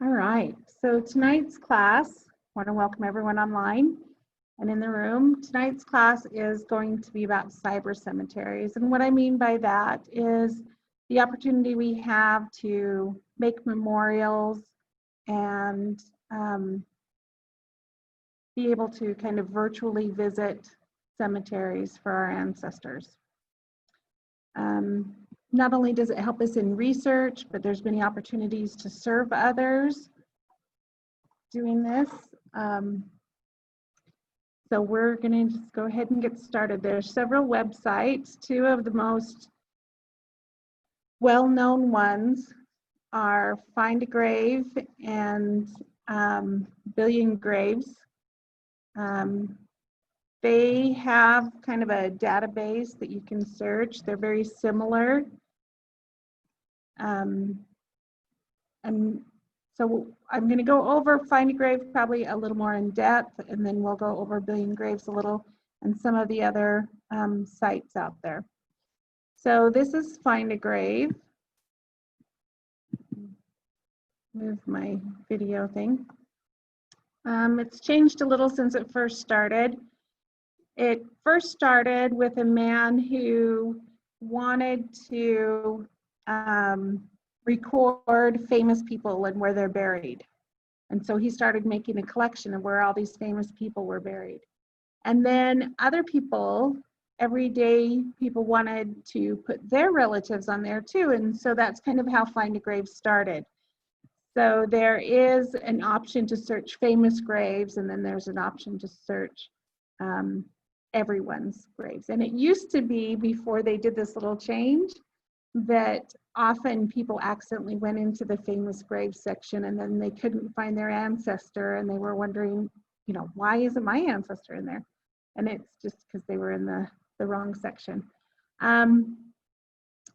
All right, so tonight's class, I want to welcome everyone online and in the room. Tonight's class is going to be about cyber cemeteries. And what I mean by that is the opportunity we have to make memorials and be able to kind of virtually visit cemeteries for our ancestors. Not only does it help us in research, but there's many opportunities to serve others doing this. So we're going to just go ahead and get started. There's several websites. Two of the most well-known ones are Find a Grave and Billion Graves. They have kind of a database that you can search. They're very similar. And so I'm going to go over Find a Grave probably a little more in depth, and then we'll go over Billion Graves a little and some of the other sites out there. So this is Find a Grave. Move my video thing. It's changed a little since it first started. It first started with a man who wanted to record famous people and where they're buried. And so he started making a collection of where all these famous people were buried. And then other people, everyday people, wanted to put their relatives on there too. And so that's kind of how Find a Grave started. So there is an option to search famous graves, and then there's an option to search everyone's graves. And it used to be, before they did this little change, that often people accidentally went into the famous graves section and then they couldn't find their ancestor, and they were wondering, you know, why isn't my ancestor in there? And it's just because they were in the wrong section.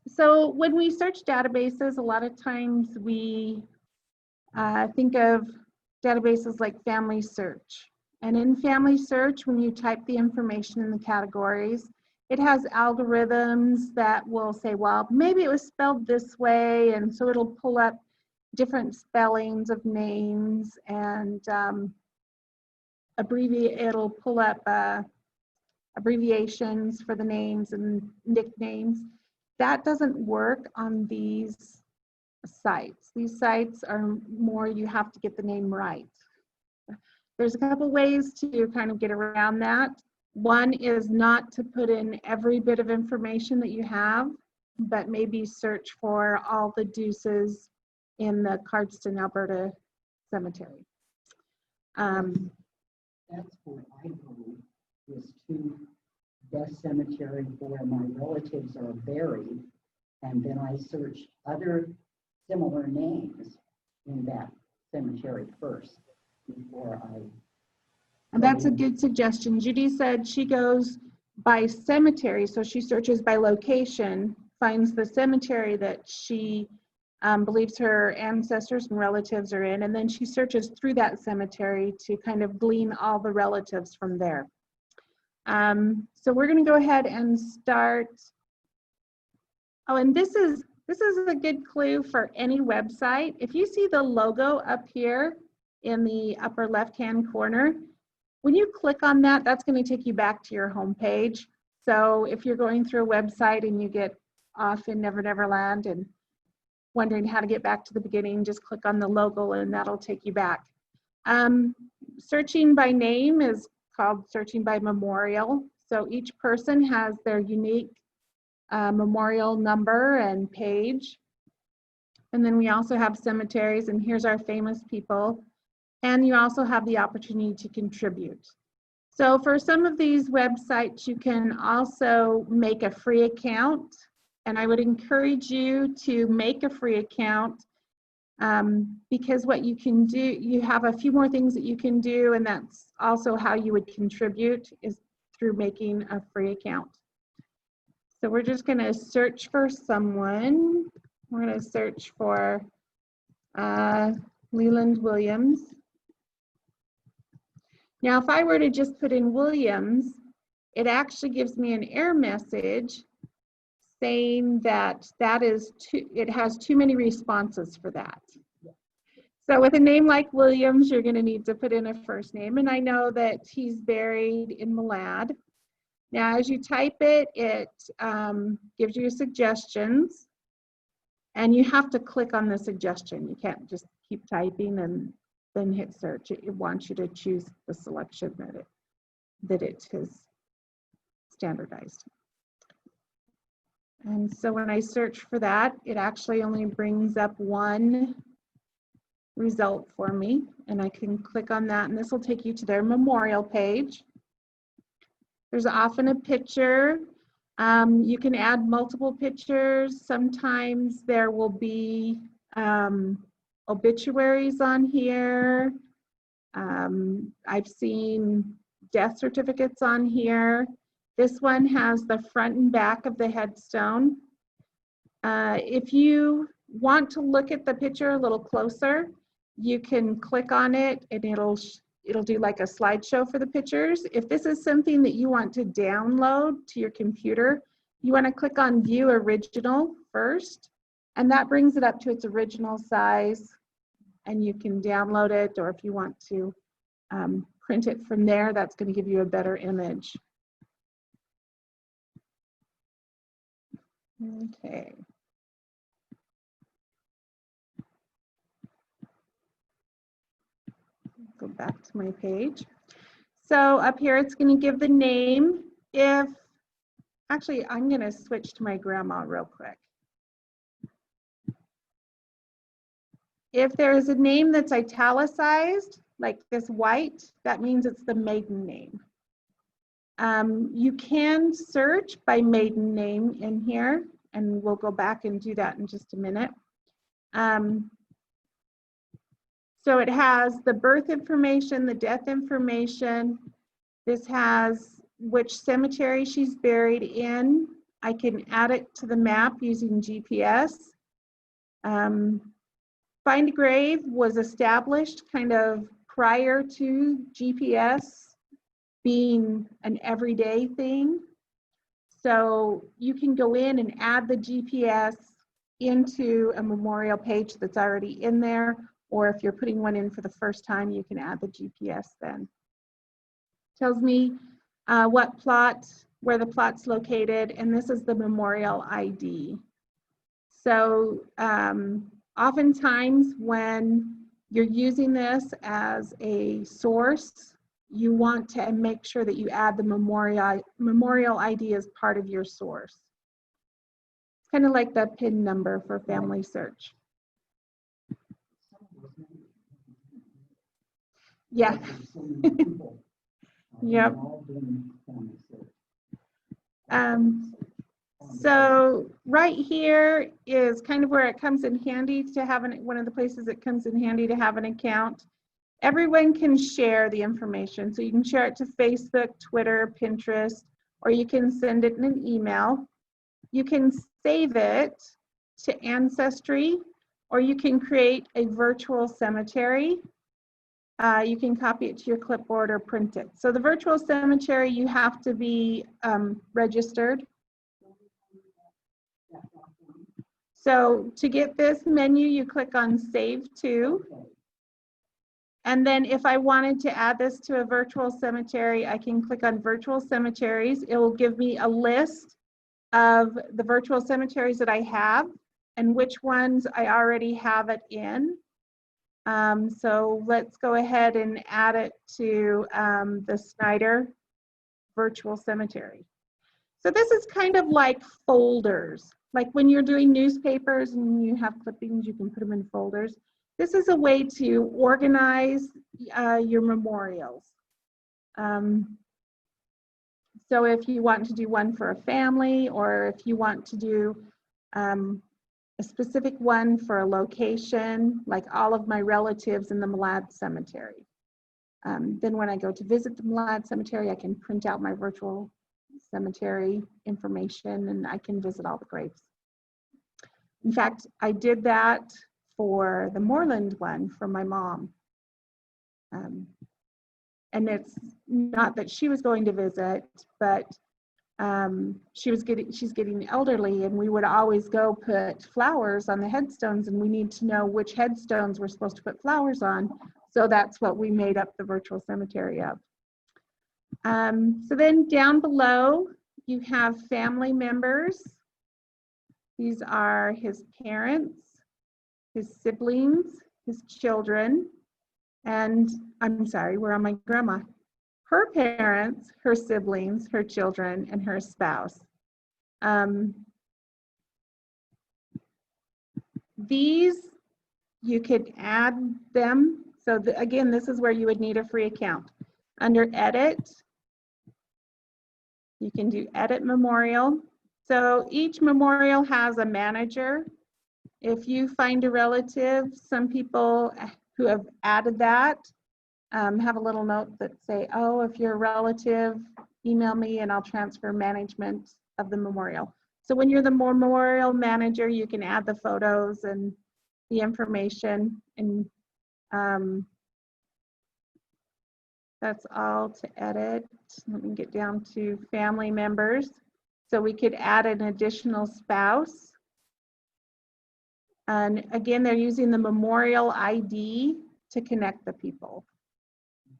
So when we search databases, a lot of times we think of databases like Family Search. And in Family Search, when you type the information in the categories, it has algorithms that will say, well, maybe it was spelled this way, and so it'll pull up different spellings of names, and it'll pull up abbreviations for the names and nicknames. That doesn't work on these sites. These sites are more, you have to get the name right. There's a couple ways to kind of get around that. One is not to put in every bit of information that you have, but maybe search for all the deuces in the Cardston, Alberta cemetery. That's what I go is to the cemetery where my relatives are buried, and then I search other similar names in that cemetery first before I. And that's a good suggestion. Judy said she goes by cemetery, so she searches by location, finds the cemetery that she believes her ancestors and relatives are in, and then she searches through that cemetery to kind of glean all the relatives from there. So we're going to go ahead and start. Oh, and this is a good clue for any website. If you see the logo up here in the upper left-hand corner, when you click on that, that's going to take you back to your home page. So if you're going through a website and you get off in Never Never Land and wondering how to get back to the beginning, just click on the logo and that'll take you back. Searching by name is called searching by memorial. So each person has their unique memorial number and page. And then we also have cemeteries, and here's our famous people. And you also have the opportunity to contribute. So for some of these websites, you can also make a free account. And I would encourage you to make a free account because what you can do, you have a few more things that you can do, and that's also how you would contribute is through making a free account. So we're just going to search for someone. We're going to search for Leland Williams. Now, if I were to just put in Williams, it actually gives me an error message saying that it has too many responses for that. So with a name like Williams, you're going to need to put in a first name. And I know that he's buried in Malad. Now, as you type it, it gives you suggestions. And you have to click on the suggestion. You can't just keep typing and then hit search. It wants you to choose the selection that it has standardized. And so when I search for that, it actually only brings up one result for me, and I can click on that, and this will take you to their memorial page. There's often a picture. You can add multiple pictures. Sometimes there will be obituaries on here. I've seen death certificates on here. This one has the front and back of the headstone. If you want to look at the picture a little closer, you can click on it and it'll do like a slideshow for the pictures. If this is something that you want to download to your computer, you want to click on View Original first, and that brings it up to its original size, and you can download it, or if you want to print it from there, that's going to give you a better image. Okay. Go back to my page. So up here, it's going to give the name. Actually, I'm going to switch to my grandma real quick. If there is a name that's italicized, like this white, that means it's the maiden name. You can search by maiden name in here, and we'll go back and do that in just a minute. So it has the birth information, the death information. This has which cemetery she's buried in. I can add it to the map using GPS. Find a Grave was established kind of prior to GPS being an everyday thing. So you can go in and add the GPS into a memorial page that's already in there, or if you're putting one in for the first time, you can add the GPS then. Tells me what plot, where the plot's located, and this is the memorial ID. So oftentimes when you're using this as a source, you want to make sure that you add the memorial ID as part of your source. It's kind of like the PIN number for family search. Yeah. Yep. So right here is kind of where it comes in handy to have one of the places it comes in handy to have an account. Everyone can share the information. So you can share it to Facebook, Twitter, Pinterest, or you can send it in an email. You can save it to Ancestry, or you can create a virtual cemetery. You can copy it to your clipboard or print it. So the virtual cemetery, you have to be registered. So to get this menu, you click on Save To. And then if I wanted to add this to a virtual cemetery, I can click on Virtual Cemeteries. It will give me a list of the virtual cemeteries that I have and which ones I already have it in. So let's go ahead and add it to the Snyder Virtual Cemetery. So this is kind of like folders. Like when you're doing newspapers and you have clippings, you can put them in folders. This is a way to organize your memorials. So if you want to do one for a family, or if you want to do a specific one for a location, like all of my relatives in the Malad Cemetery. Then when I go to visit the Malad Cemetery, I can print out my virtual cemetery information and I can visit all the graves. In fact, I did that for the Moreland one for my mom. And it's not that she was going to visit, but she's getting elderly, and we would always go put flowers on the headstones, and we need to know which headstones we're supposed to put flowers on. So that's what we made up the virtual cemetery of. So then down below, you have family members. These are his parents, his siblings, his children, and I'm sorry, we're on my grandma. Her parents, her siblings, her children, and her spouse. These, you could add them. So again, this is where you would need a free account. Under edit, you can do edit memorial. So each memorial has a manager. If you find a relative, some people who have added that have a little note that say, oh, if you're a relative, email me and I'll transfer management of the memorial. So when you're the memorial manager, you can add the photos and the information, and that's all to edit. Let me get down to family members. So we could add an additional spouse. And again, they're using the memorial ID to connect the people.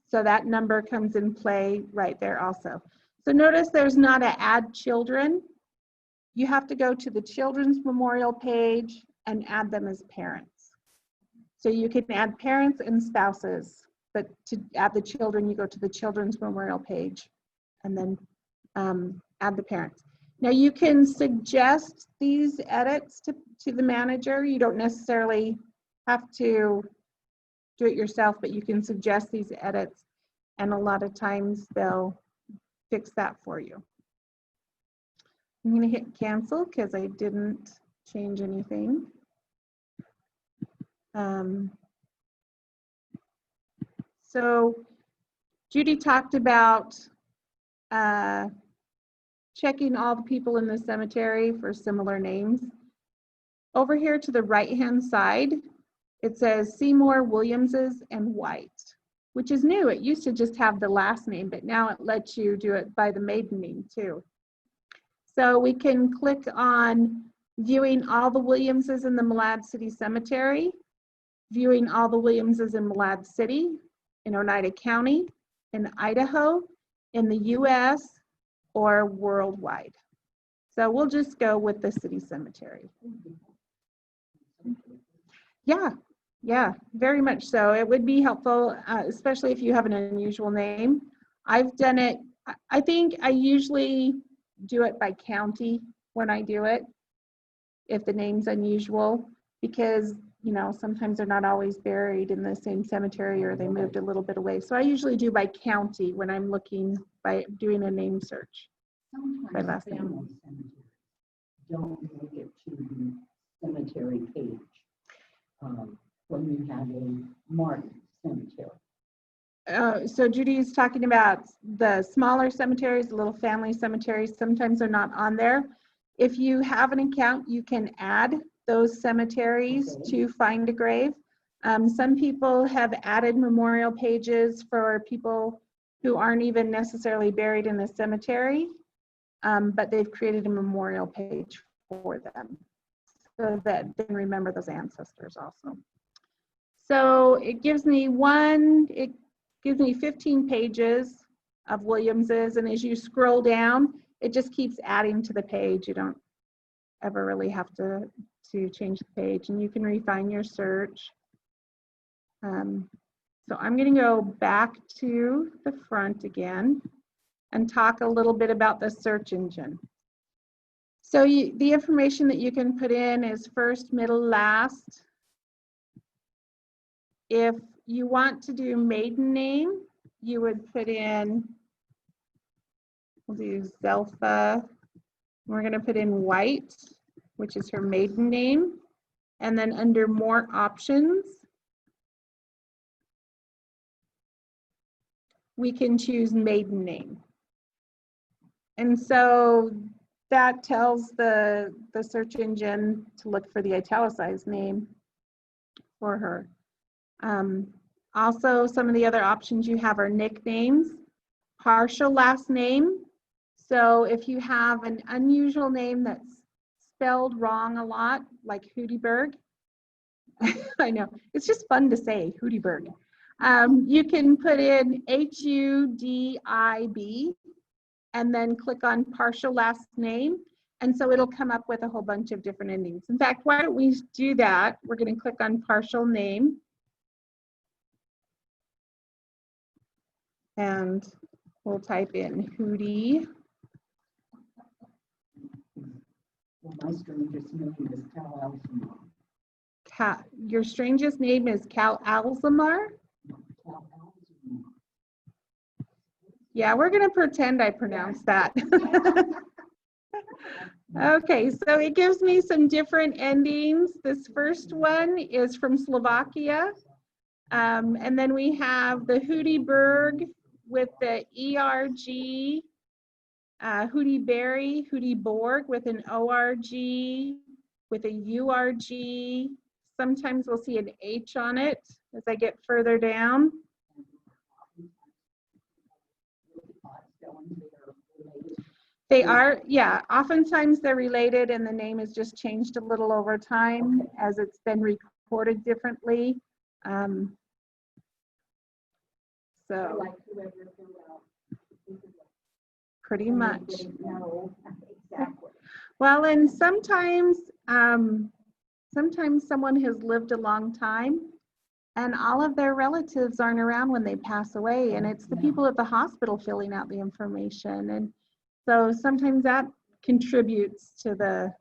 So that number comes in play right there also. So notice there's not an add children. You have to go to the children's memorial page and add them as parents. So you can add parents and spouses, but to add the children, you go to the children's memorial page and then add the parents. Now you can suggest these edits to the manager. You don't necessarily have to do it yourself, but you can suggest these edits, and a lot of times they'll fix that for you. I'm going to hit cancel because I didn't change anything. So Judy talked about checking all the people in the cemetery for similar names. Over here to the right-hand side, it says Seymour, Williamses, and White, which is new. It used to just have the last name, but now it lets you do it by the maiden name too. So we can click on viewing all the Williamses in the Malad City Cemetery, viewing all the Williamses in Malad City, in Oneida County, in Idaho, in the US, or worldwide. So we'll just go with the city cemetery. Yeah, very much so. It would be helpful, especially if you have an unusual name. I've done it, I think I usually do it by county when I do it, if the name's unusual, because sometimes they're not always buried in the same cemetery, or they moved a little bit away. So I usually do by county when I'm looking by doing a name search. Sometimes by last name. family cemeteries don't make it to the cemetery page when you have a Martin cemetery. So Judy's talking about the smaller cemeteries, the little family cemeteries. Sometimes they're not on there. If you have an account, you can add those cemeteries to find a grave. Some people have added memorial pages for people who aren't even necessarily buried in a cemetery, but they've created a memorial page for them so that they can remember those ancestors also. So it gives me 15 pages of Williamses, and as you scroll down, it just keeps adding to the page. You don't ever really have to change the page, and you can refine your search. So I'm going to go back to the front again and talk a little bit about the search engine. So the information that you can put in is first, middle, last. If you want to do maiden name, you would put in, we'll do Zelfa. We're going to put in White, which is her maiden name. And then under more options, we can choose maiden name. And so that tells the search engine to look for the italicized name for her. Also, some of the other options you have are nicknames, partial last name. So if you have an unusual name that's spelled wrong a lot, like Hoodyberg, I know, it's just fun to say, Hoodyberg. You can put in HUDIB and then click on partial last name. And so it'll come up with a whole bunch of different endings. In fact, why don't we do that? We're going to click on partial name. And we'll type in Hoody. Well, my strangest name is Cal Alzamar. Your strangest name is Cal Alzamar? Cal Alzamar. Yeah, we're going to pretend I pronounced that. Okay, so it gives me some different endings. This first one is from Slovakia. And then we have the Hoodyberg with the ERG, Hoodyberry, Hoodyborg with an ORG, with a URG. Sometimes we'll see an H on it as I get further down. They are, yeah, oftentimes they're related and the name is just changed a little over time as it's been recorded differently. So pretty much. Well, and sometimes someone has lived a long time and all of their relatives aren't around when they pass away, and it's the people at the hospital filling out the information. And so sometimes that contributes to the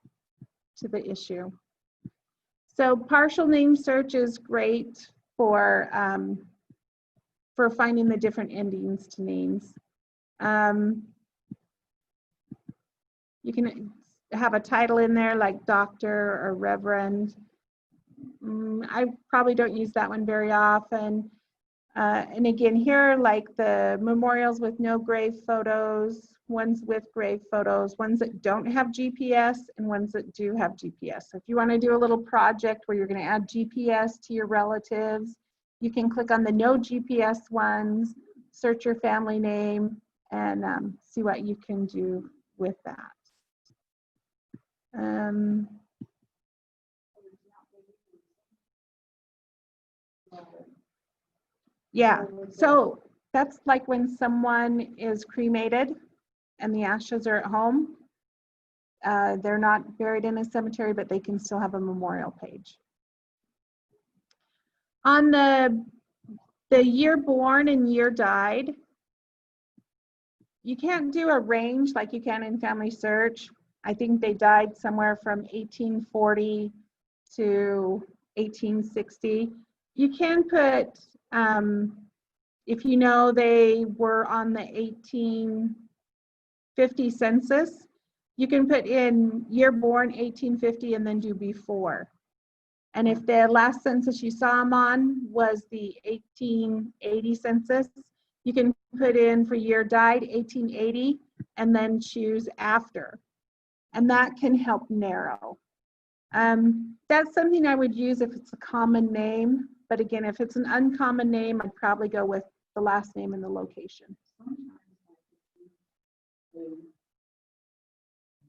issue. So partial name search is great for finding the different endings to names. You can have a title in there like doctor or reverend. I probably don't use that one very often. And again, here, like the memorials with no grave photos, ones with grave photos, ones that don't have GPS, and ones that do have GPS. So if you want to do a little project where you're going to add GPS to your relatives, you can click on the no GPS ones, search your family name, and see what you can do with that. Yeah, so that's like when someone is cremated and the ashes are at home. They're not buried in a cemetery, but they can still have a memorial page. On the year born and year died, you can't do a range like you can in Family Search. I think they died somewhere from 1840 to 1860. You can put, if you know they were on the 1850 census, you can put in year born 1850 and then do before. And if the last census you saw them on was the 1880 census, you can put in for year died 1880 and then choose after. And that can help narrow. That's something I would use if it's a common name. But again, if it's an uncommon name, I'd probably go with the last name and the location.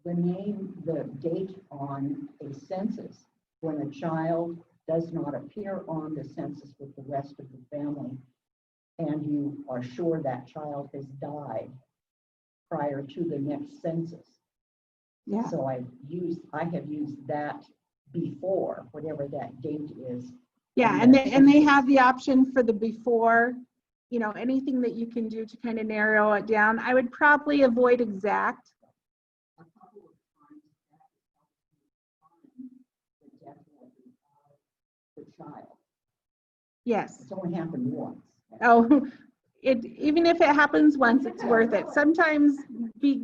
The name, the date on a census, when a child does not appear on the census with the rest of the family, and you are sure that child has died prior to the next census. Yeah. So I have used that before, whatever that date is. Yeah, and they have the option for the before, you know, anything that you can do to kind of narrow it down. I would probably avoid exact. A couple of times that has helped me find the death of the child. Yes. It's only happened once. Oh, even if it happens once, it's worth it. Sometimes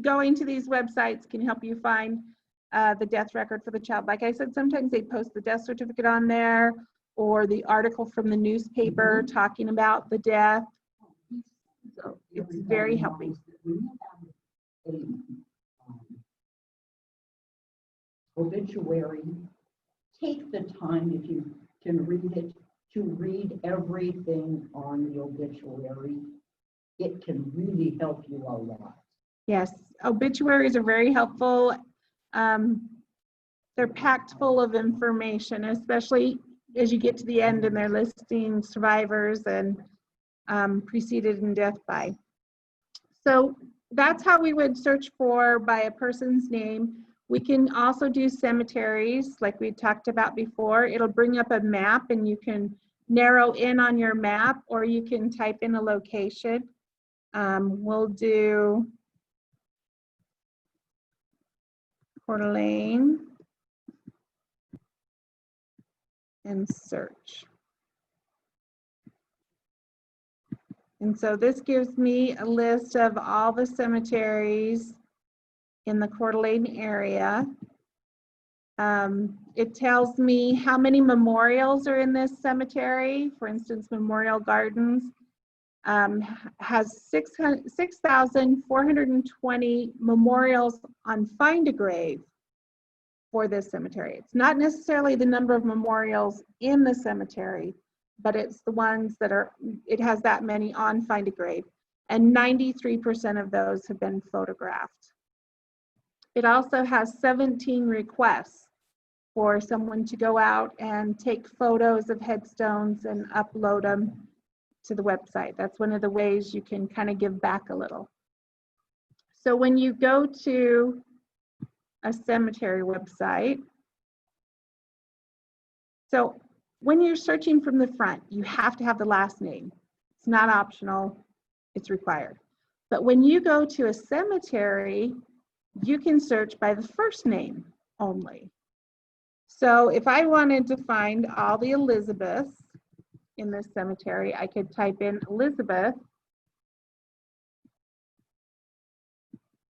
going to these websites can help you find the death record for the child. Like I said, sometimes they post the death certificate on there or the article from the newspaper talking about the death. So it's very helpful. When you have a obituary, take the time, if you can read it, to read everything on the obituary. It can really help you a lot. Yes, obituaries are very helpful. They're packed full of information, especially as you get to the end and they're listing survivors and preceded in death by. So that's how we would search for by a person's name. We can also do cemeteries like we talked about before. It'll bring up a map and you can narrow in on your map, or you can type in a location. We'll do Coeur d'Alene and search. And so this gives me a list of all the cemeteries in the Coeur d'Alene area. It tells me how many memorials are in this cemetery. For instance, Memorial Gardens has 6,420 memorials on Find a Grave for this cemetery. It's not necessarily the number of memorials in the cemetery, but it's the ones that are, it has that many on Find a Grave, and 93% of those have been photographed. It also has 17 requests for someone to go out and take photos of headstones and upload them to the website. That's one of the ways you can kind of give back a little. So when you go to a cemetery website, so when you're searching from the front, you have to have the last name. It's not optional, it's required. But when you go to a cemetery, you can search by the first name only. So if I wanted to find all the Elizabeths in this cemetery, I could type in Elizabeth,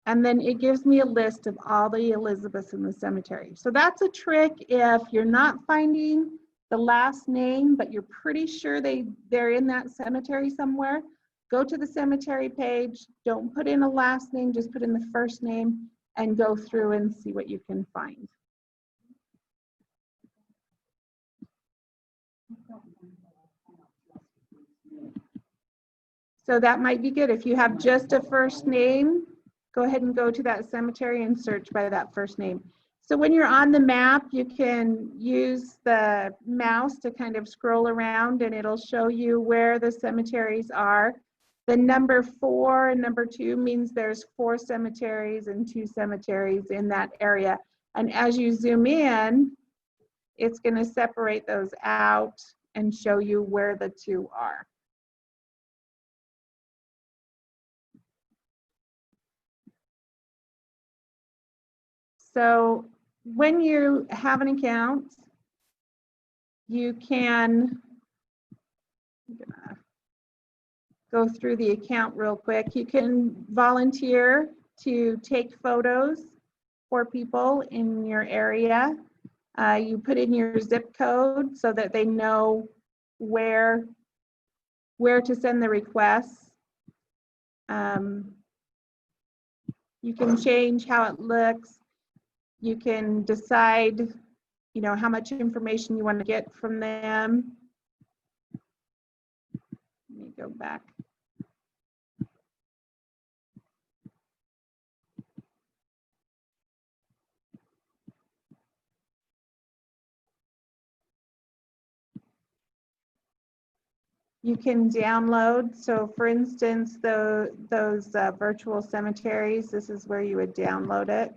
and then it gives me a list of all the Elizabeths in the cemetery. So that's a trick if you're not finding the last name, but you're pretty sure they're in that cemetery somewhere. Go to the cemetery page, don't put in a last name, just put in the first name and go through and see what you can find. So that might be good. If you have just a first name, go ahead and go to that cemetery and search by that first name. So when you're on the map, you can use the mouse to kind of scroll around and it'll show you where the cemeteries are. The number 4 and number 2 means there's 4 cemeteries and 2 cemeteries in that area. And as you zoom in, it's going to separate those out and show you where the 2 are. So when you have an account, you can go through the account real quick. You can volunteer to take photos for people in your area. You put in your zip code so that they know where to send the requests. You can change how it looks. You can decide, how much information you want to get from them. Let me go back. You can download. So for instance, those virtual cemeteries, this is where you would download it.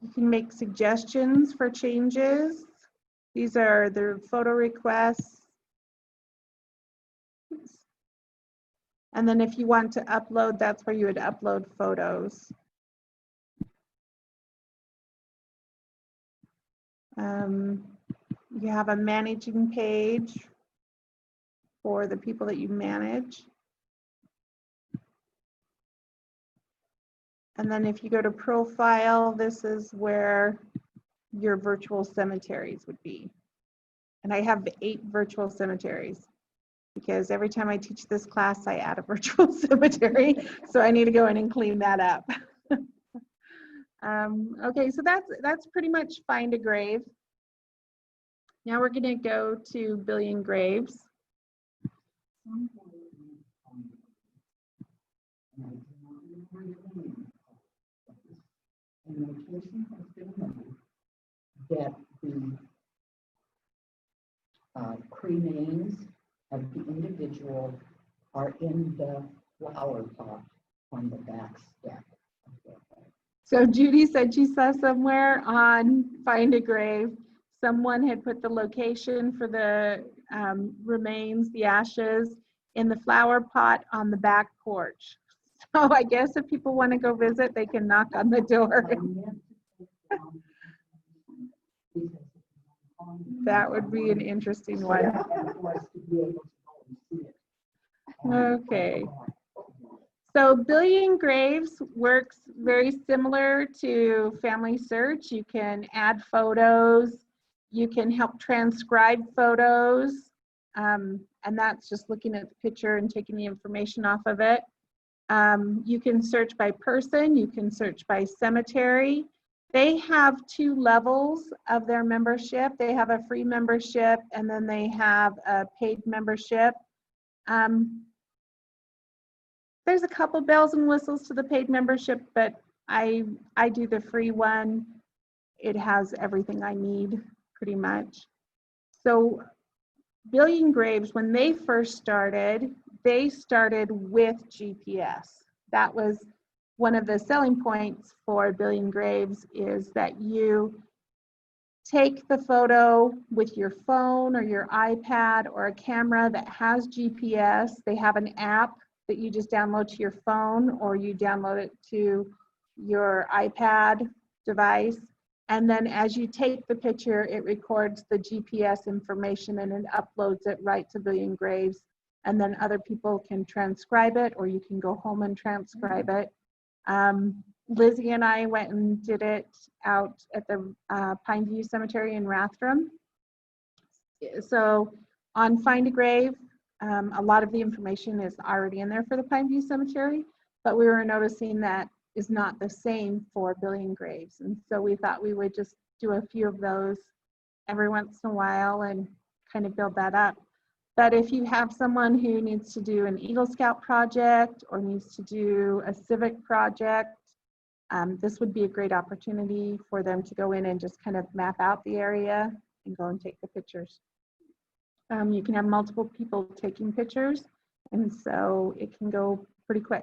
You can make suggestions for changes. These are the photo requests. And then if you want to upload, that's where you would upload photos. You have a managing page for the people that you manage. And then if you go to profile, this is where your virtual cemeteries would be. And I have 8 virtual cemeteries because every time I teach this class, I add a virtual cemetery. So I need to go in and clean that up. Okay, so that's pretty much Find a Grave. Now we're going to go to billion graves. And notation has been made that the cremains of the individual are in the flower pot on the back step. So Judy said she saw somewhere on Find a Grave, someone had put the location for the remains, the ashes, in the flower pot on the back porch. So I guess if people want to go visit, they can knock on the door. That would be an interesting one. Okay. So Billion Graves works very similar to Family Search. You can add photos, you can help transcribe photos, and that's just looking at the picture and taking the information off of it. You can search by person, you can search by cemetery. They have 2 levels of their membership. They have a free membership and then they have a paid membership. There's a couple bells and whistles to the paid membership, but I do the free one. It has everything I need pretty much. So Billion Graves, when they first started, they started with GPS. That was one of the selling points for Billion Graves, is that you take the photo with your phone or your iPad or a camera that has GPS. They have an app that you just download to your phone or you download it to your iPad device. And then as you take the picture, it records the GPS information and it uploads it right to Billion Graves. And then other people can transcribe it, or you can go home and transcribe it. Lizzie and I went and did it out at the Pineview Cemetery in Rathdrum. So on Find a Grave, a lot of the information is already in there for the Pineview Cemetery, but we were noticing that is not the same for Billion Graves. And so we thought we would just do a few of those every once in a while and kind of build that up. But if you have someone who needs to do an Eagle Scout project or needs to do a civic project, this would be a great opportunity for them to go in and just kind of map out the area and go and take the pictures. You can have multiple people taking pictures, and so it can go pretty quick.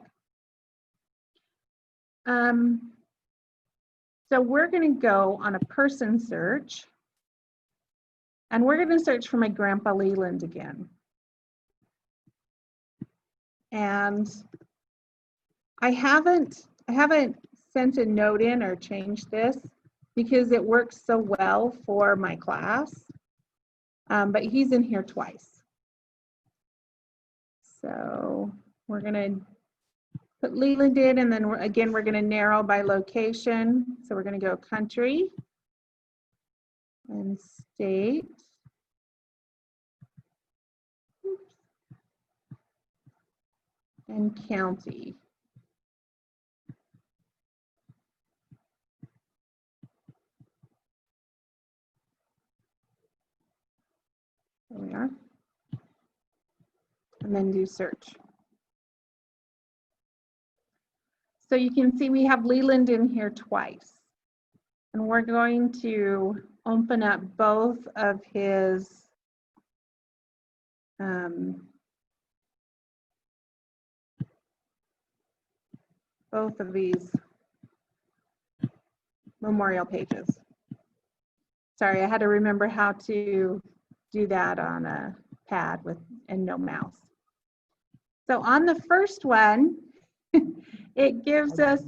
So we're going to go on a person search, and we're going to search for my Grandpa Leland again. And I haven't sent a note in or changed this because it works so well for my class, but he's in here twice. So we're going to put Leland in, and then again, we're going to narrow by location. So we're going to go country and state. And county. There we are. And then do search. So you can see we have Leland in here twice. And we're going to open up both of his both of these memorial pages. Sorry, I had to remember how to do that on a pad and no mouse. So on the first one, it gives us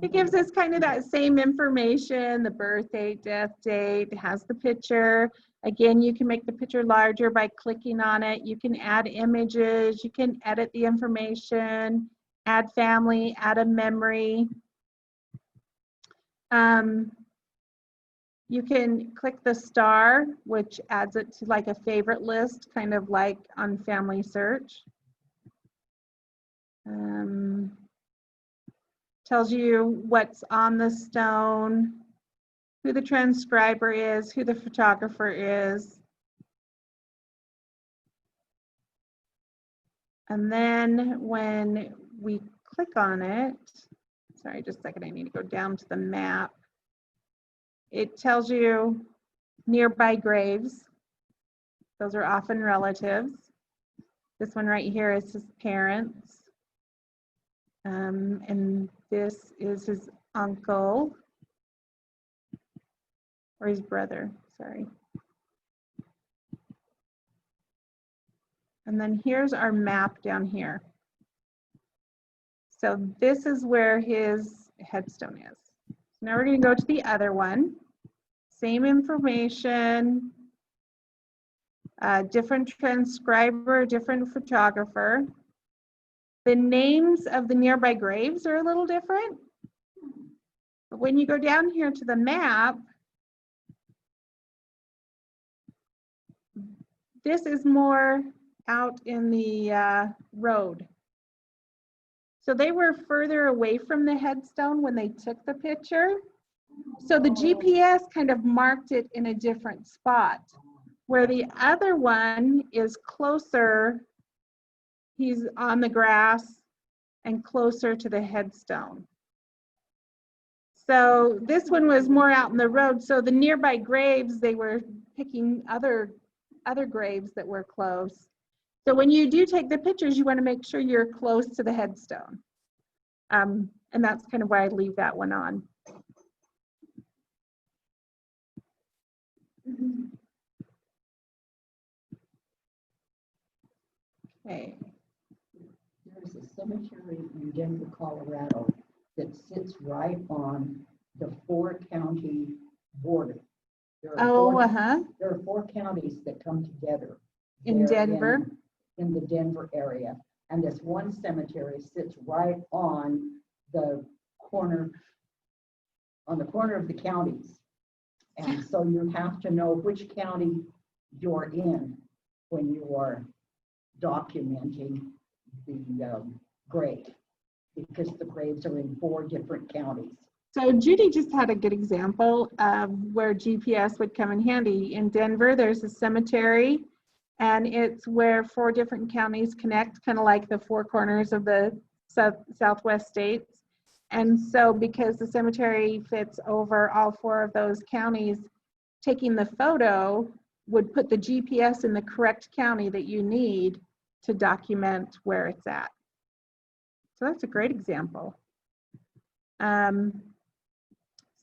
kind of that same information, the birth date, death date, it has the picture. Again, you can make the picture larger by clicking on it. You can add images, you can edit the information, add family, add a memory. You can click the star, which adds it to like a favorite list, kind of like on Family Search. Tells you what's on the stone. who the transcriber is, who the photographer is. And then when we click on it, sorry, just a second, I need to go down to the map. It tells you nearby graves. Those are often relatives. This one right here is his parents. And this is his uncle, or his brother, sorry. And then here's our map down here. So this is where his headstone is. Now we're going to go to the other one. Same information, different transcriber, different photographer. The names of the nearby graves are a little different. But when you go down here to the map, this is more out in the road. So they were further away from the headstone when they took the picture. So the GPS kind of marked it in a different spot, where the other one is closer. He's on the grass and closer to the headstone. So this one was more out in the road. So the nearby graves, they were picking other graves that were close. So when you do take the pictures, you want to make sure you're close to the headstone. And that's kind of why I leave that one on. Okay. There's a cemetery in Denver, Colorado that sits right on the 4-county border. There are 4 counties that come together. In Denver? In the Denver area. And this one cemetery sits right on the corner of the counties. And so you have to know which county you're in when you are documenting the grave, because the graves are in 4 different counties. So Judy just had a good example of where GPS would come in handy. In Denver, there's a cemetery, and it's where 4 different counties connect, kind of like the 4 corners of the southwest states. And so because the cemetery fits over all 4 of those counties, taking the photo would put the GPS in the correct county that you need to document where it's at. So that's a great example.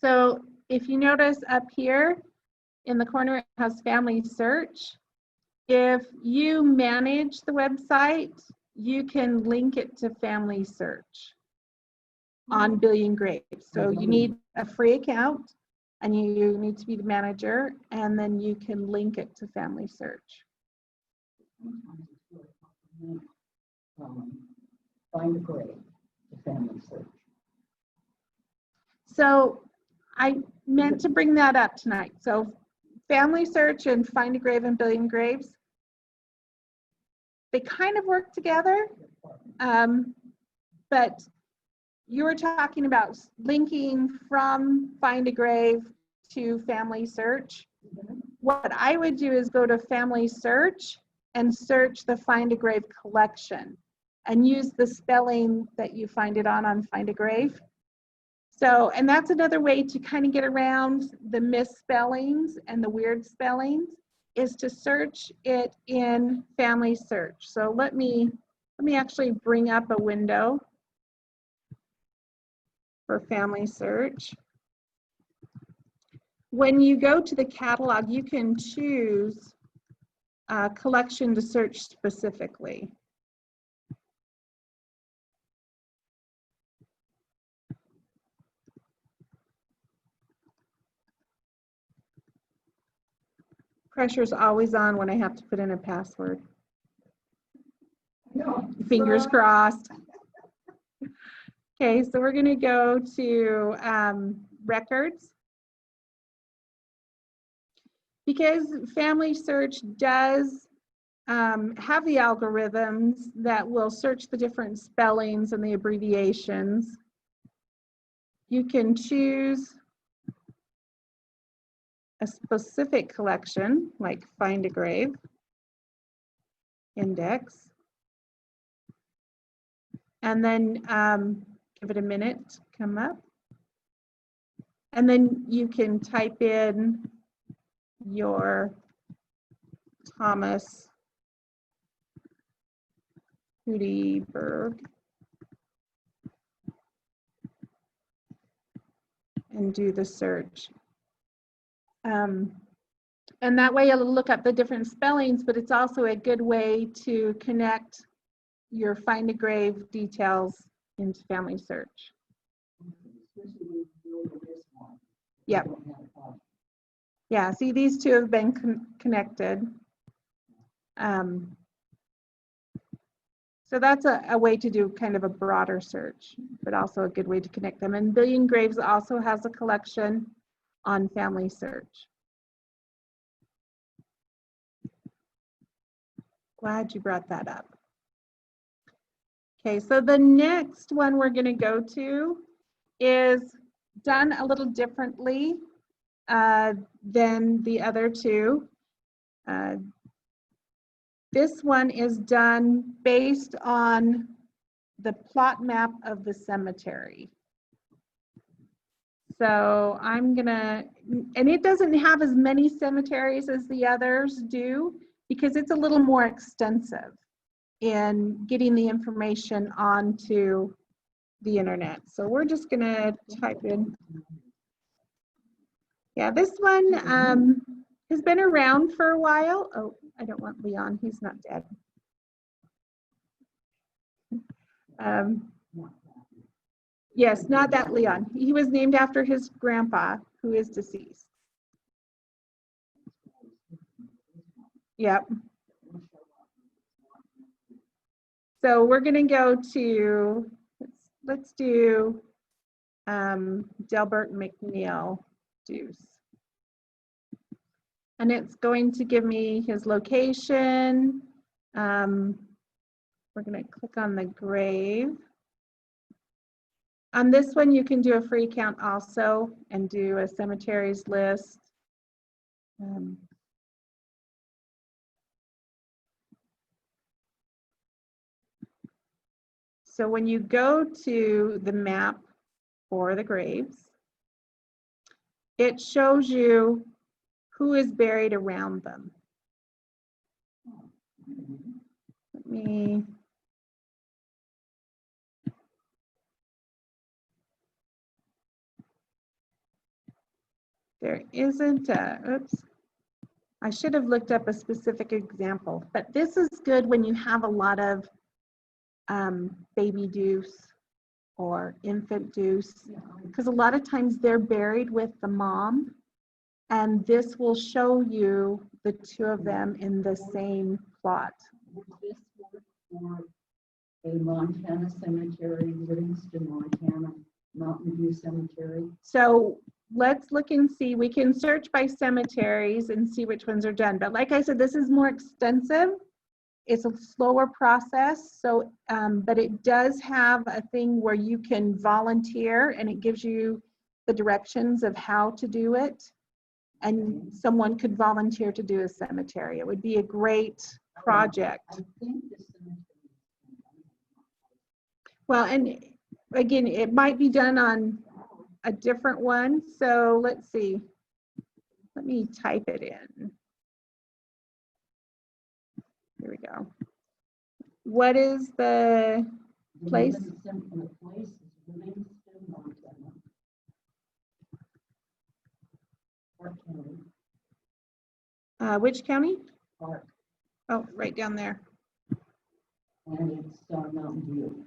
So if you notice up here in the corner, it has family search. If you manage the website, you can link it to family search on Billion Graves. So you need a free account, and you need to be the manager, and then you can link it to family search. Find a grave, the family search. So I meant to bring that up tonight. So family search and find a grave and Billion Graves, they kind of work together, but you were talking about linking from find a grave to family search. What I would do is go to family search and search the find a grave collection and use the spelling that you find it on find a grave. So, and that's another way to kind of get around the misspellings and the weird spellings, is to search it in family search. So let me actually bring up a window for family search. When you go to the catalog, you can choose a collection to search specifically. Pressure's always on when I have to put in a password. No. Fingers crossed. Okay, so we're going to go to records. Because family search does have the algorithms that will search the different spellings and the abbreviations, you can choose a specific collection, like find a grave, index, and then give it a minute to come up. And then you can type in your Thomas Hudiberg and do the search. And that way it'll look up the different spellings, but it's also a good way to connect your find a grave details into Family Search. Yep. Yeah, see, these two have been connected. So that's a way to do kind of a broader search, but also a good way to connect them. And Billion Graves also has a collection on Family Search. Glad you brought that up. Okay, so the next one we're going to go to is done a little differently than the other two. This one is done based on the plot map of the cemetery. So I'm gonna, and it doesn't have as many cemeteries as the others do because it's a little more extensive in getting the information onto the internet. So we're just gonna type in. Yeah, this one has been around for a while. Oh, I don't want Leon, he's not dead. Yes, not that Leon. He was named after his grandpa, who is deceased. Yep. So we're gonna go to, let's do Delbert McNeil Deuce. And it's going to give me his location. We're going to click on the grave. On this one, you can do a free count also and do a cemeteries list. So when you go to the map for the graves, it shows you who is buried around them. Let me, there isn't a, oops, I should have looked up a specific example, but this is good when you have a lot of baby deuce or infant deuce, because a lot of times they're buried with the mom, and this will show you the two of them in the same plot. Would this work for a Montana cemetery, Livingston, Montana, Mountain View Cemetery? So let's look and see. We can search by cemeteries and see which ones are done. But like I said, this is more extensive. It's a slower process. So, but it does have a thing where you can volunteer, and it gives you the directions of how to do it. And someone could volunteer to do a cemetery. It would be a great project. I think the cemetery. Well, and again, it might be done on a different one. So let's see. Let me type it in. Here we go. What is the place? The place is Livingston, Montana. Park County. Which county? Park. Oh, right down there. And it's Mountain View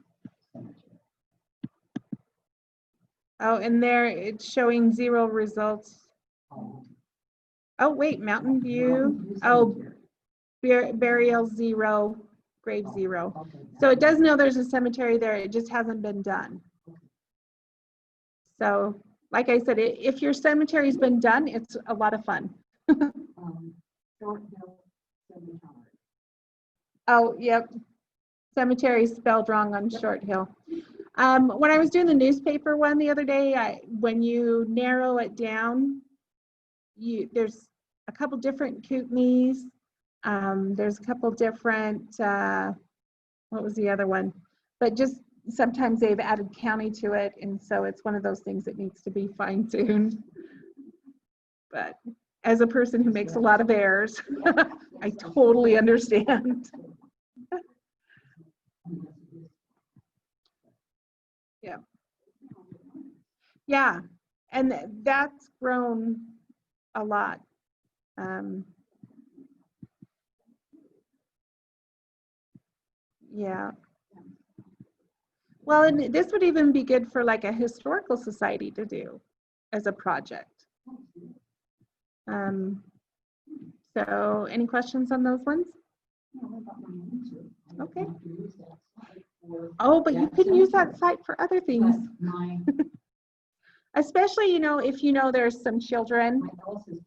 Cemetery. Oh, and there it's showing 0 results. Oh, wait, Mountain View. Oh, burial 0, grave 0. Okay. So it does know there's a cemetery there. It just hasn't been done. So, like I said, if your cemetery's been done, it's a lot of fun. Short Hill Cemetery. Oh, yep. Cemetery spelled wrong on Short Hill. When I was doing the newspaper one the other day, when you narrow it down, there's a couple different Kootenays. There's a couple different, what was the other one? But just sometimes they've added county to it, and so it's one of those things that needs to be fine-tuned. But as a person who makes a lot of errors, I totally understand. Yeah. Yeah, and that's grown a lot. Yeah. Well, and this would even be good for like a historical society to do as a project. So any questions on those ones? Okay. Oh, but you can use that site for other things. Especially, you know, if you know there's some children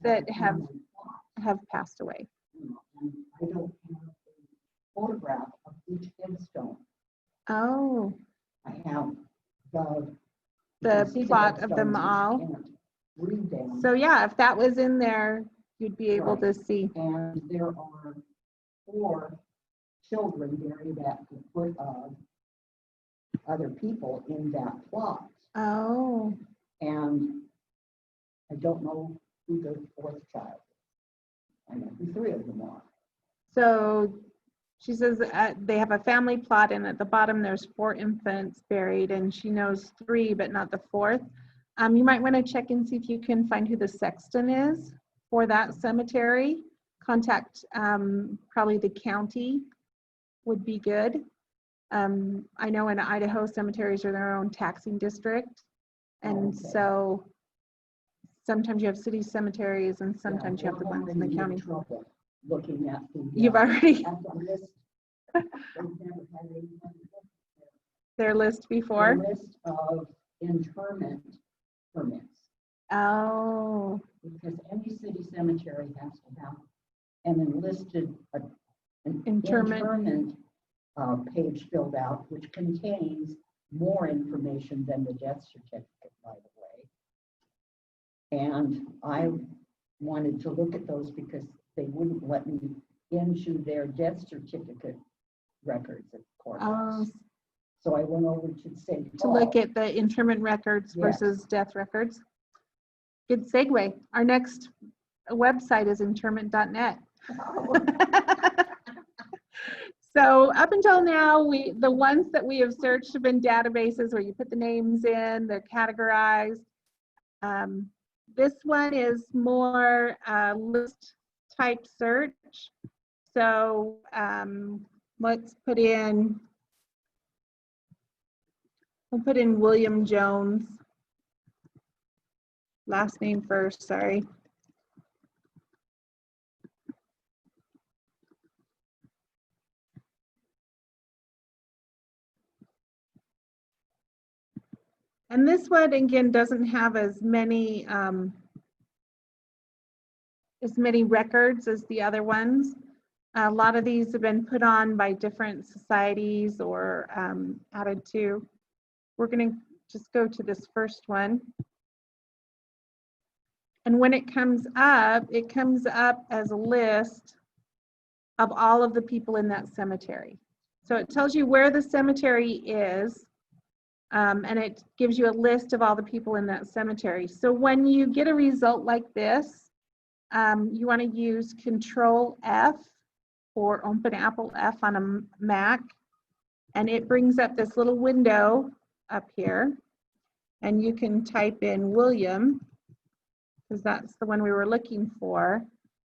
that have passed away. I don't have a photograph of each headstone. Oh. I have the plot of them all. So yeah, if that was in there, you'd be able to see. And there are 4 children buried at the foot of other people in that plot. Oh. And I don't know who the 4th child is. I know who 3 of them are. So she says they have a family plot, and at the bottom there's 4 infants buried, and she knows 3, but not the 4th. You might want to check and see if you can find who the sexton is for that cemetery. Contact probably the county would be good. I know in Idaho, cemeteries are their own taxing district, and so sometimes you have city cemeteries, and sometimes you have the ones in the county. Looking at the, you've already at the list. Their list before? The list of interment permits. Oh. Because any city cemetery has to have an enlisted an interment page filled out, which contains more information than the death certificate, by the way. And I wanted to look at those because they wouldn't let me into their death certificate records, of course. So I went over to St. Paul. To look at the interment records versus death records. Good segue. Our next website is interment.net. So up until now, the ones that we have searched have been databases where you put the names in, they're categorized. This one is more list type search. So let's put in, we'll put in William Jones. Last name first, sorry. And this one, again, doesn't have as many records as the other ones. A lot of these have been put on by different societies or added to. We're going to just go to this first one. And when it comes up as a list of all of the people in that cemetery. So it tells you where the cemetery is, and it gives you a list of all the people in that cemetery. So when you get a result like this, you want to use Control F or Open Apple F on a Mac, and it brings up this little window up here, and you can type in William, because that's the one we were looking for,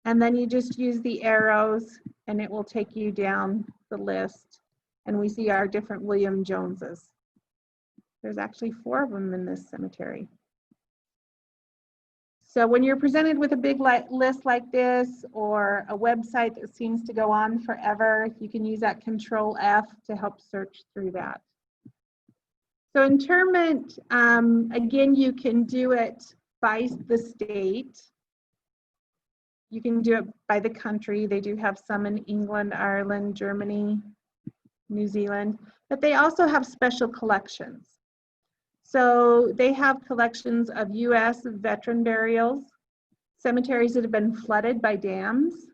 and then you just use the arrows and it will take you down the list, and we see our different William Joneses. There's actually 4 of them in this cemetery. So when you're presented with a big list like this, or a website that seems to go on forever, you can use that Control F to help search through that. So interment, again, you can do it by the state. You can do it by the country. They do have some in England, Ireland, Germany, New Zealand, but they also have special collections. So they have collections of US veteran burials, cemeteries that have been flooded by dams.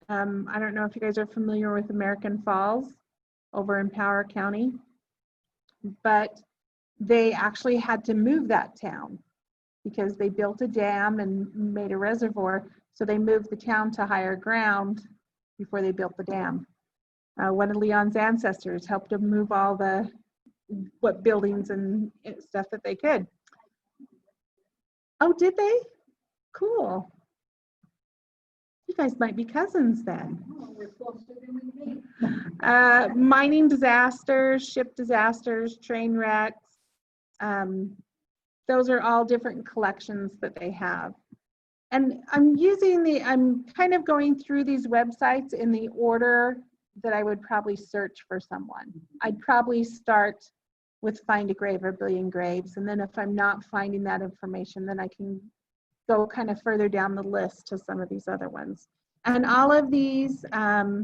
I don't know if you guys are familiar with American Falls over in Power County, but they actually had to move that town because they built a dam and made a reservoir. So they moved the town to higher ground before they built the dam. One of Leon's ancestors helped him move all the buildings and stuff that they could. Oh, did they? Cool. You guys might be cousins then. Mining disasters, ship disasters, train wrecks. Those are all different collections that they have. And I'm kind of going through these websites in the order that I would probably search for someone. I'd probably start with find a grave or billion graves. And then if I'm not finding that information, then I can go kind of further down the list to some of these other ones. And all of these are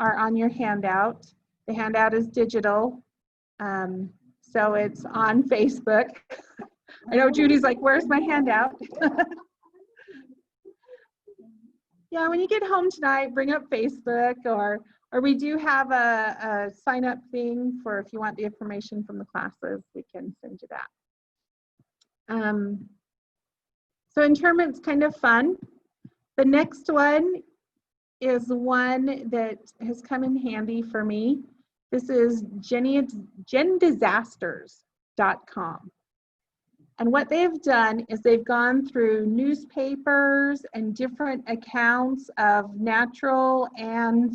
on your handout. The handout is digital. So it's on Facebook. I know Judy's like, where's my handout? Yeah, when you get home tonight, bring up Facebook, or we do have a sign up thing for if you want the information from the classes, we can send you that. So interment's kind of fun. The next one is one that has come in handy for me. This is gendisasters.com. And what they've done is they've gone through newspapers and different accounts of natural and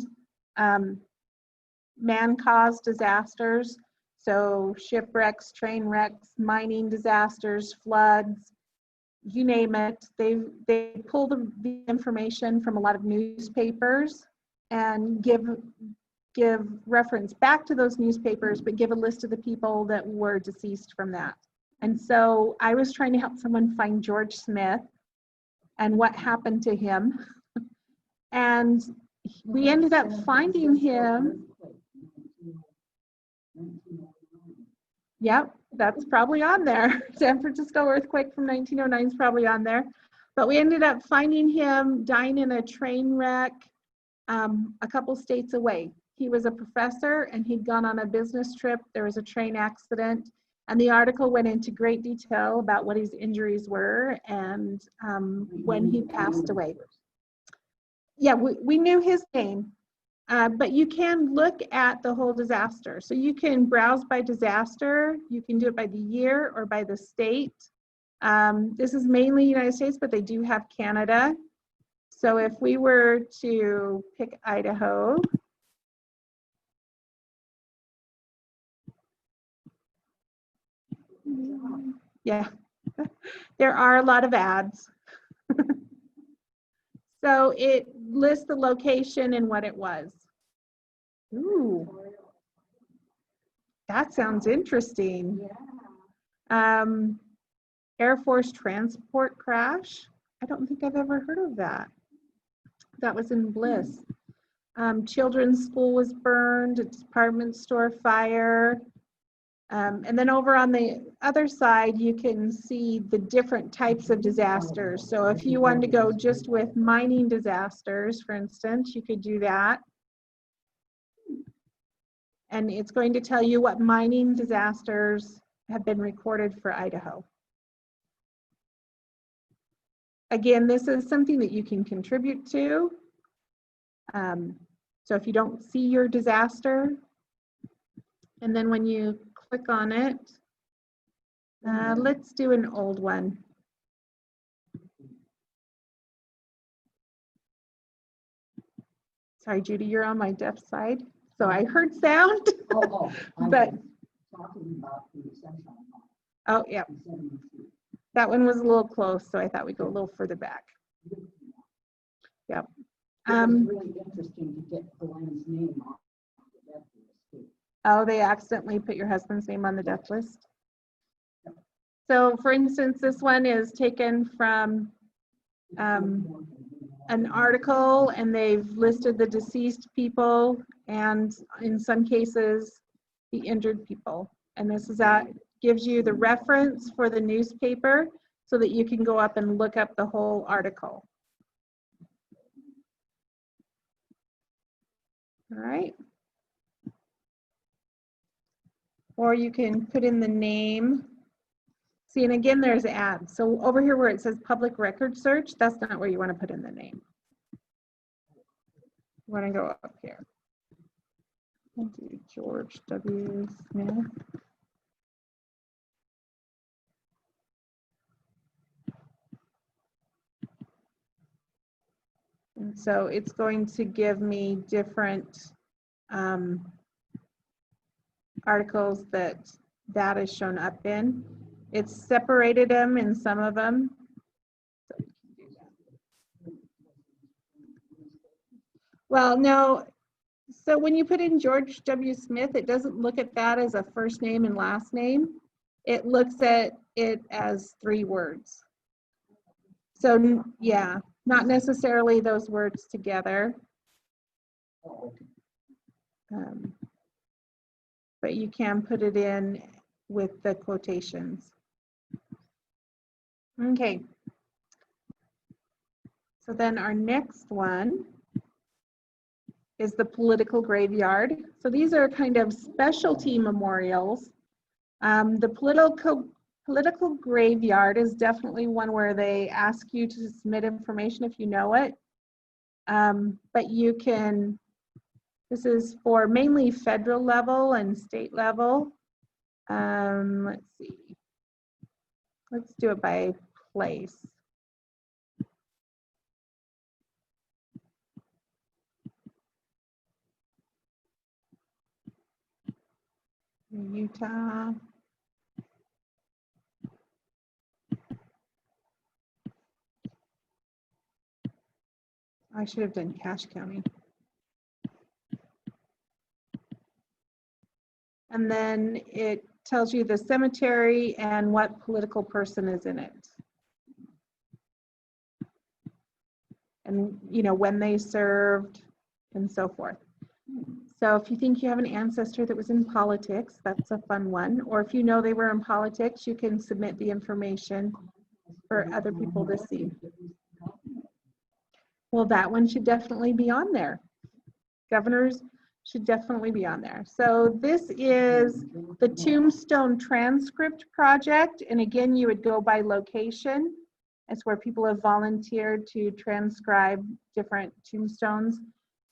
man-caused disasters. So shipwrecks, train wrecks, mining disasters, floods, you name it. They pull the information from a lot of newspapers and give reference back to those newspapers, but give a list of the people that were deceased from that. And so I was trying to help someone find George Smith and what happened to him. And we ended up finding him. Yep, that's probably on there. San Francisco earthquake from 1909 is probably on there. But we ended up finding him dying in a train wreck a couple states away. He was a professor and he'd gone on a business trip. There was a train accident. And the article went into great detail about what his injuries were and when he passed away. Yeah, we knew his name, but you can look at the whole disaster. So you can browse by disaster. You can do it by the year or by the state. This is mainly United States, but they do have Canada. So if we were to pick Idaho, yeah, there are a lot of ads. So it lists the location and what it was. Ooh, that sounds interesting. Air Force transport crash. I don't think I've ever heard of that. That was in Bliss. Children's school was burned, a department store fire. And then over on the other side, you can see the different types of disasters. So if you wanted to go just with mining disasters, for instance, you could do that. And it's going to tell you what mining disasters have been recorded for Idaho. Again, this is something that you can contribute to. So if you don't see your disaster, and then when you click on it, let's do an old one. Sorry, Judy, you're on my deaf side. So I heard sound, but oh yeah, that one was a little close, so I thought we'd go a little further back. Yep. It was really interesting to get Glenn's name off the death list. Oh, they accidentally put your husband's name on the death list. So for instance, this one is taken from an article, and they've listed the deceased people and in some cases the injured people. And this is that gives you the reference for the newspaper. so that you can go up and look up the whole article. All right. Or you can put in the name. See, and again, there's ads. So over here where it says public record search, that's not where you want to put in the name. You want to go up here. I'll do George W. Smith. And so it's going to give me different articles that is shown up in. It's separated them in some of them. Well, no. So when you put in George W. Smith, it doesn't look at that as a first name and last name. It looks at it as 3 words. So yeah, not necessarily those words together. But you can put it in with the quotations. Okay. So then our next one is the political graveyard. So these are kind of specialty memorials. The political graveyard is definitely one where they ask you to submit information if you know it. But you can, this is for mainly federal level and state level. Let's see. Let's do it by place. Utah. I should have done Cache County. And then it tells you the cemetery and what political person is in it. And you know, when they served and so forth. So if you think you have an ancestor that was in politics, that's a fun one. Or if you know they were in politics, you can submit the information for other people to see. Well, that one should definitely be on there. Governors should definitely be on there. So this is the Tombstone Transcript Project. And again, you would go by location. It's where people have volunteered to transcribe different tombstones.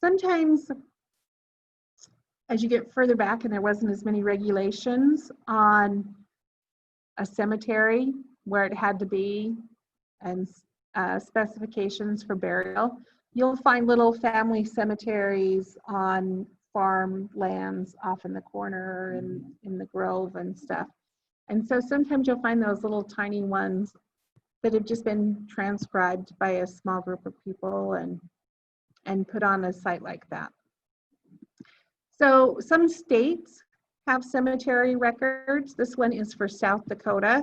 Sometimes as you get further back and there wasn't as many regulations on a cemetery where it had to be and specifications for burial, you'll find little family cemeteries on farm lands off in the corner and in the grove and stuff. And so sometimes you'll find those little tiny ones that have just been transcribed by a small group of people and put on a site like that. So some states have cemetery records. This one is for South Dakota.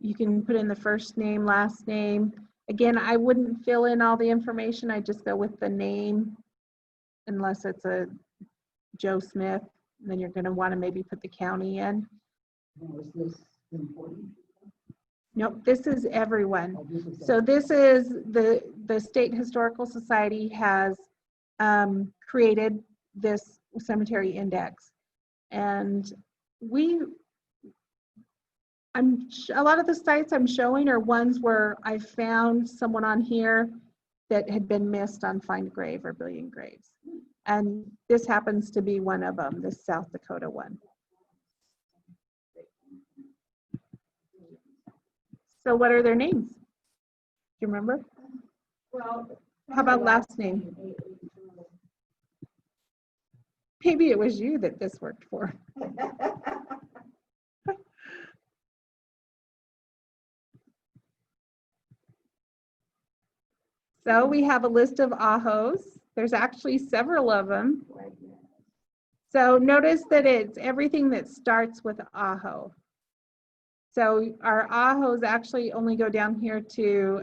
You can put in the first name, last name. Again, I wouldn't fill in all the information. I just go with the name, unless it's a Joe Smith. Then you're going to want to maybe put the county in. Is this important? Nope, this is everyone. So this is the State Historical Society has created this cemetery index, and a lot of the sites I'm showing are ones where I found someone on here that had been missed on Find a Grave or Billion Graves, and this happens to be one of them, this South Dakota one. So what are their names? Do you remember? Well, how about last name? Maybe it was you that this worked for. So we have a list of ahos. There's actually several of them. So notice that it's everything that starts with aho. So our ahos actually only go down here to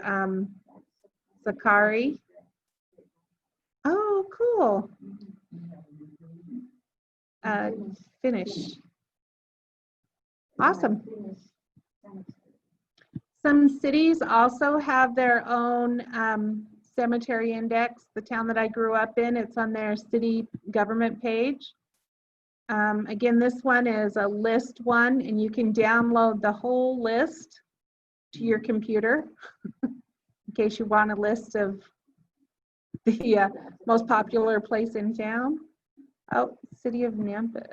Sakari. Oh, cool. Finish. Awesome. Some cities also have their own cemetery index. The town that I grew up in, it's on their city government page. Again, this one is a list one, and you can download the whole list to your computer in case you want a list of the most popular place in town. Oh, City of Nampa.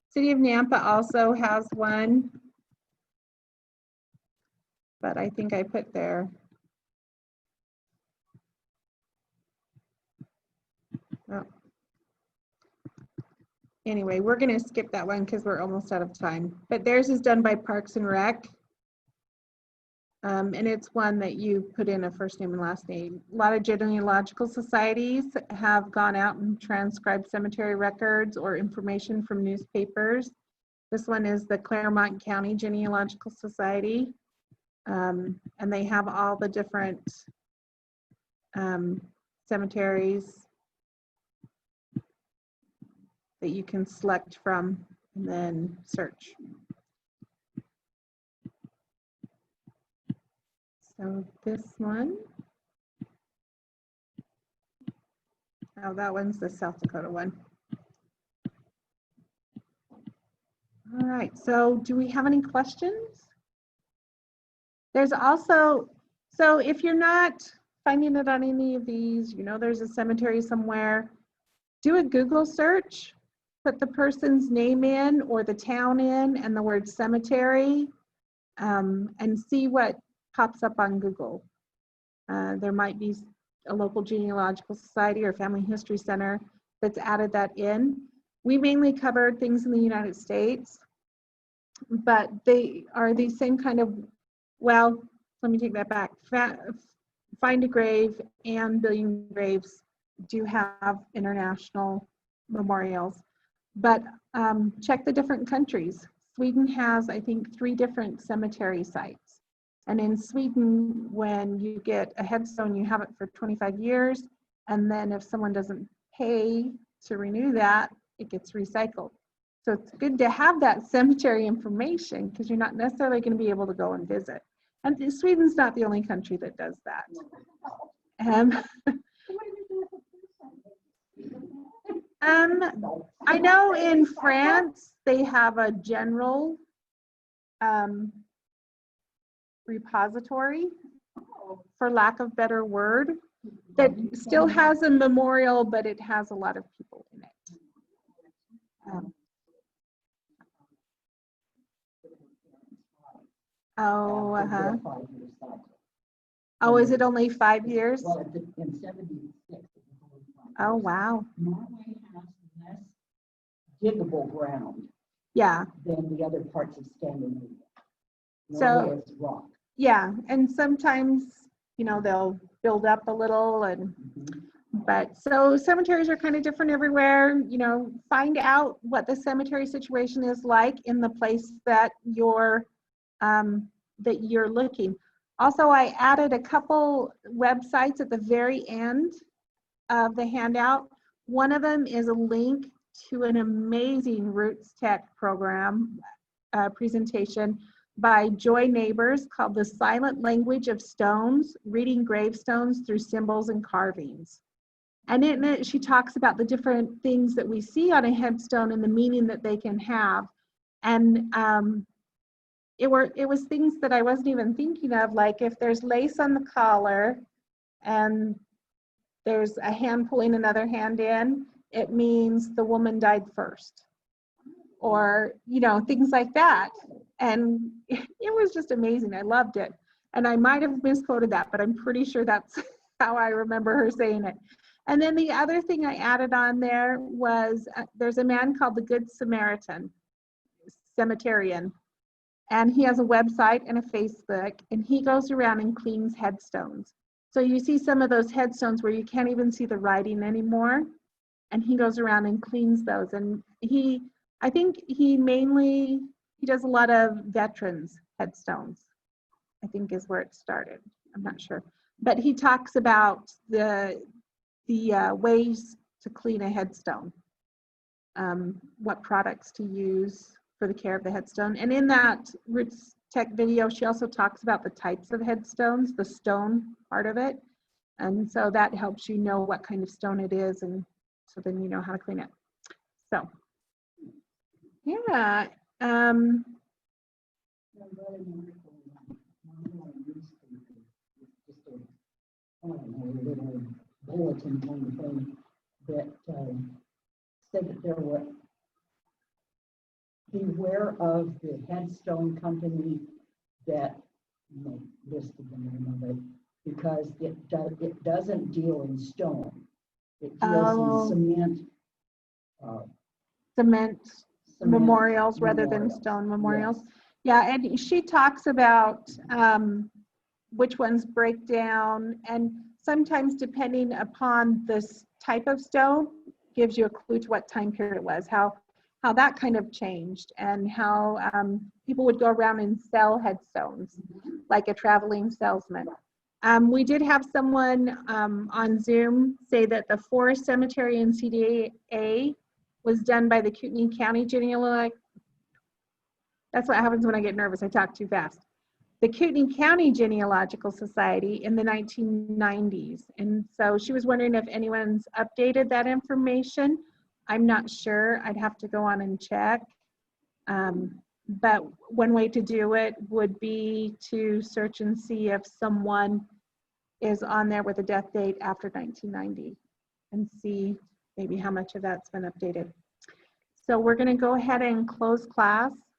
City of Nampa also has one, but I think I put there. Oh. Anyway, we're going to skip that one because we're almost out of time. But theirs is done by Parks and Rec. And it's one that you put in a first name and last name. A lot of genealogical societies have gone out and transcribed cemetery records or information from newspapers. This one is the Claremont County Genealogical Society. And they have all the different cemeteries that you can select from and then search. So this one, oh, that one's the South Dakota one. All right, so do we have any questions? There's also, so if you're not finding it on any of these, you know there's a cemetery somewhere, do a Google search, put the person's name in or the town in and the word cemetery, and see what pops up on Google. There might be a local genealogical society or family history center that's added that in. We mainly covered things in the United States, but they are the same kind of, well, let me take that back. Find a Grave and Billion Graves do have international memorials, but check the different countries. Sweden has, I think, 3 different cemetery sites. And in Sweden, when you get a headstone, you have it for 25 years. And then if someone doesn't pay to renew that, it gets recycled. So it's good to have that cemetery information because you're not necessarily going to be able to go and visit. And Sweden's not the only country that does that. I know in France, they have a general repository, for lack of better word, that still has a memorial, but it has a lot of people in it. Oh, is it only 5 years? Well, in 76. Oh, wow. Norway has less diggable ground. Yeah. Than the other parts of Scandinavia. So it's rock. Yeah, and sometimes, you know, they'll build up a little, and but so cemeteries are kind of different everywhere. You know, find out what the cemetery situation is like in the place that you're looking. Also, I added a couple websites at the very end of the handout. One of them is a link to an amazing Roots Tech program presentation by Joy Neighbors called The Silent Language of Stones, Reading Gravestones Through Symbols and Carvings. And in it, she talks about the different things that we see on a headstone and the meaning that they can have. And it was things that I wasn't even thinking of, like if there's lace on the collar and there's a hand pulling another hand in, it means the woman died first. Or, you know, things like that. And it was just amazing. I loved it. And I might have misquoted that, but I'm pretty sure that's how I remember her saying it. And then the other thing I added on there was there's a man called the Good Samaritan, Cemeterian. And he has a website and a Facebook, and he goes around and cleans headstones. So you see some of those headstones where you can't even see the writing anymore. And he goes around and cleans those. And I think he does a lot of veterans headstones, I think is where it started. I'm not sure. But he talks about the ways to clean a headstone, what products to use, for the care of the headstone. And in that Roots Tech video, she also talks about the types of headstones, the stone part of it. And so that helps you know what kind of stone it is, and so then you know how to clean it. So, yeah. Little bulletin kind of thing that said that there were, beware of the headstone company that, listed the name of it, because it doesn't deal in stone. It deals in cement Memorials rather than stone memorials. Yes. Yeah, and she talks about which ones break down, and sometimes depending upon this type of stone gives you a clue to what time period it was, how that kind of changed, and how people would go around and sell headstones like a traveling salesman. We did have someone on Zoom say that the Forest Cemetery in CDA was done by the Kootenai County Genealogical. That's what happens when I get nervous. I talk too fast. The Kootenai County Genealogical Society in the 1990s. And so she was wondering if anyone's updated that information. I'm not sure. I'd have to go on and check. But one way to do it would be to search and see if someone is on there with a death date after 1990 and see maybe how much of that's been updated. So we're going to go ahead and close class.